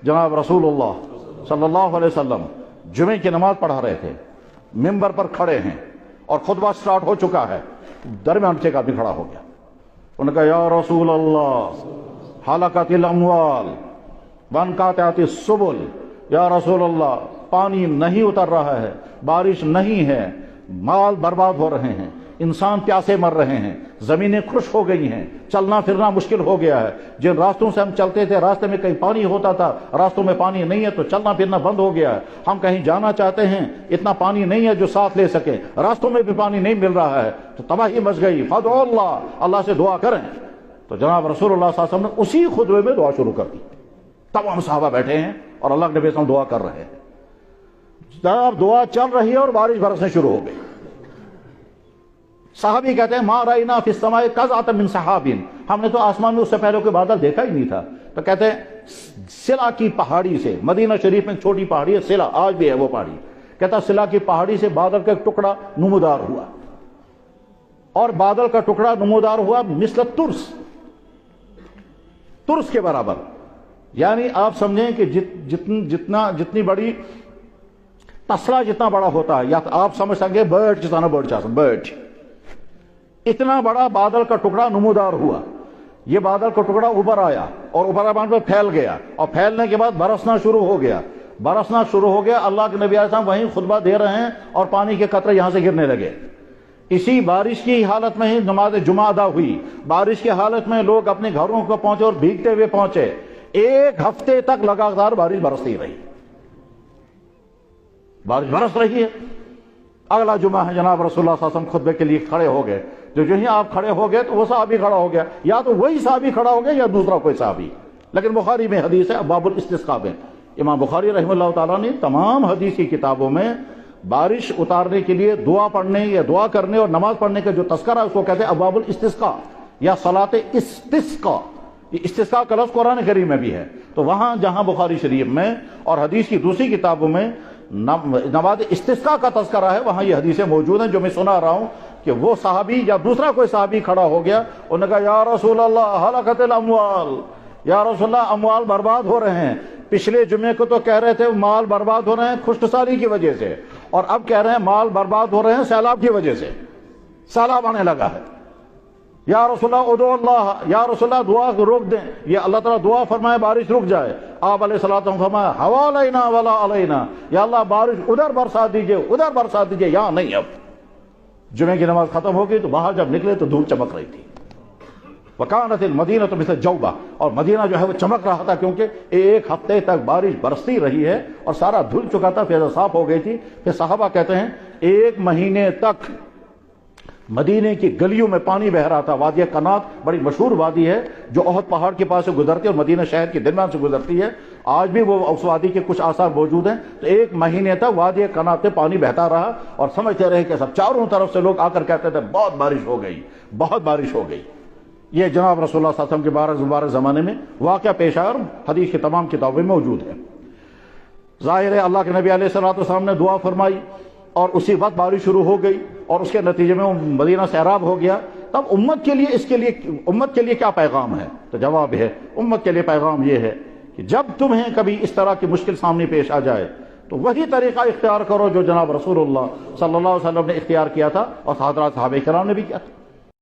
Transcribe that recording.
جناب رسول صلی اللہ علیہ وسلم جمعے کی نماز پڑھا رہے تھے، ممبر پر کھڑے ہیں اور خطبہ سٹارٹ ہو چکا ہے، درمیان سے ایک آدمی کھڑا ہو گیا، انہوں نے کہا یا رسول اللہ ہلکت الاموال وانقطعت السبل، یا رسول اللہ پانی نہیں اتر رہا ہے، بارش نہیں ہے، مال برباد ہو رہے ہیں، انسان پیاسے مر رہے ہیں، زمینیں خشک ہو گئی ہیں، چلنا پھرنا مشکل ہو گیا ہے، جن راستوں سے ہم چلتے تھے راستے میں کہیں پانی ہوتا تھا، راستوں میں پانی نہیں ہے تو چلنا پھرنا بند ہو گیا ہے، ہم کہیں جانا چاہتے ہیں اتنا پانی نہیں ہے جو ساتھ لے سکیں، راستوں میں بھی پانی نہیں مل رہا ہے تو تباہی مچ گئی، فادعوا اللہ، اللہ سے دعا کریں۔ تو جناب رسول اللہ صلی اللہ علیہ وسلم نے اسی خطبے میں دعا شروع کر دی، تمام صحابہ بیٹھے ہیں اور اللہ کے نبی صلی اللہ علیہ وسلم دعا کر رہے ہیں، جب دعا چل رہی ہے اور بارش برسنے شروع ہو گئی، صحابی کہتے ہیں ما رأینا فی السماء قزعة من سحاب، ہم نے تو آسمان میں اس سے پہلے کوئی بادل دیکھا ہی نہیں تھا۔ تو کہتے ہیں سلا کی پہاڑی سے، مدینہ شریف میں چھوٹی پہاڑی ہے سلا، آج بھی ہے وہ پہاڑی، کہتا سلا کی پہاڑی سے بادل کا ایک ٹکڑا نمودار ہوا، اور بادل کا ٹکڑا نمودار ہوا مثل ترس، ترس کے برابر، یعنی آپ سمجھیں کہ جتنی بڑی تسلا جتنا بڑا ہوتا ہے، یا آپ سمجھ سکیں برڈ جتنا برڈ چاہتا برڈ، اتنا بڑا بادل کا ٹکڑا نمودار ہوا، یہ بادل کا ٹکڑا اوپر آیا اور اوپر آسمان پہ پھیل گیا، اور پھیلنے کے بعد برسنا شروع ہو گیا، برسنا شروع ہو گیا، اللہ کے نبی علیہ السلام وہیں خطبہ دے رہے ہیں اور پانی کے قطرے یہاں سے گرنے لگے۔ اسی بارش کی حالت میں ہی نماز جمعہ ادا ہوئی، بارش کی حالت میں لوگ اپنے گھروں کو پہنچے اور بھیگتے ہوئے پہنچے، ایک ہفتے تک لگاتار بارش برستی رہی، بارش برس رہی ہے۔ اگلا جمعہ ہے، جناب رسول اللہ صلی اللہ علیہ وسلم خطبے کے لیے کھڑے ہو گئے، جو ہی آپ کھڑے ہو گئے تو وہ صحابی کھڑا ہو گیا، یا تو وہی صحابی کھڑا ہو گیا یا دوسرا کوئی صحابی، لیکن بخاری میں حدیث ہے باب الاستسقاء میں، امام بخاری رحمہ اللہ تعالیٰ نے تمام حدیث کی کتابوں میں بارش اتارنے کے لیے دعا پڑھنے یا دعا کرنے اور نماز پڑھنے کا جو تذکرہ ہے اس کو کہتے ہیں ابواب الاستسقاء یا صلاۃ استسقاء۔ یہ استسقاء کا لفظ قرآن کریم میں بھی ہے، تو وہاں جہاں بخاری شریف میں اور حدیث کی دوسری کتابوں میں نماز استسقاء کا تذکرہ ہے، وہاں یہ حدیثیں موجود ہیں جو میں سنا رہا ہوں کہ وہ صحابی یا دوسرا کوئی صحابی کھڑا ہو گیا، انہوں نے کہا یا رسول اللہ ہلکت الاموال، یا رسول اللہ اموال برباد ہو رہے ہیں، پچھلے جمعے کو تو کہہ رہے تھے مال برباد ہو رہے ہیں خشک سالی کی وجہ سے، اور اب کہہ رہے ہیں مال برباد ہو رہے ہیں سیلاب کی وجہ سے، سیلاب آنے لگا ہے، یا رسول اللہ ادعو اللہ، یا رسول اللہ دعا کو روک دیں، یہ اللہ تعالیٰ دعا فرمائے بارش رک جائے، آپ علیہ الصلوۃ والسلام فرمایا ہوا علینا ولا علینا، یا اللہ بارش ادھر برسا دیجئے ادھر برسا دیجئے، یہاں نہیں۔ اب جمعے کی نماز ختم ہو گئی تو باہر جب نکلے تو دھوپ چمک رہی تھی، وکانت المدینہ تو مثل جوبہ، اور مدینہ جو ہے وہ چمک رہا تھا کیونکہ ایک ہفتے تک بارش برستی رہی ہے اور سارا دھل چکا تھا، فضا صاف ہو گئی تھی۔ پھر صحابہ کہتے ہیں ایک مہینے تک مدینے کی گلیوں میں پانی بہ رہا تھا، وادی قنات بڑی مشہور وادی ہے جو احد پہاڑ کے پاس سے گزرتی ہے اور مدینہ شہر کے درمیان سے گزرتی ہے، آج بھی وہ اس وادی کے کچھ آثار موجود ہیں۔ تو ایک مہینے تک وادی قنات سے پانی بہتا رہا اور سمجھتے رہے کہ سب چاروں طرف سے لوگ آ کر کہتے تھے بہت بارش ہو گئی، بہت بارش ہو گئی۔ یہ جناب رسول اللہ صلی اللہ علیہ وسلم کے مبارک زمانے میں واقعہ پیش آیا اور حدیث کی تمام کتابوں میں موجود ہے۔ ظاہر ہے اللہ کے نبی علیہ الصلوۃ والسلام نے دعا فرمائی اور اسی وقت بارش شروع ہو گئی اور اس کے نتیجے میں مدینہ سیراب ہو گیا۔ تب امت کے لیے کیا پیغام ہے؟ تو جواب ہے امت کے لیے پیغام یہ ہے کہ جب تمہیں کبھی اس طرح کی مشکل سامنے پیش آ جائے تو وہی طریقہ اختیار کرو جو جناب رسول اللہ صلی اللہ علیہ وسلم نے اختیار کیا تھا اور حضرات صحابہ کرام نے بھی کیا تھا۔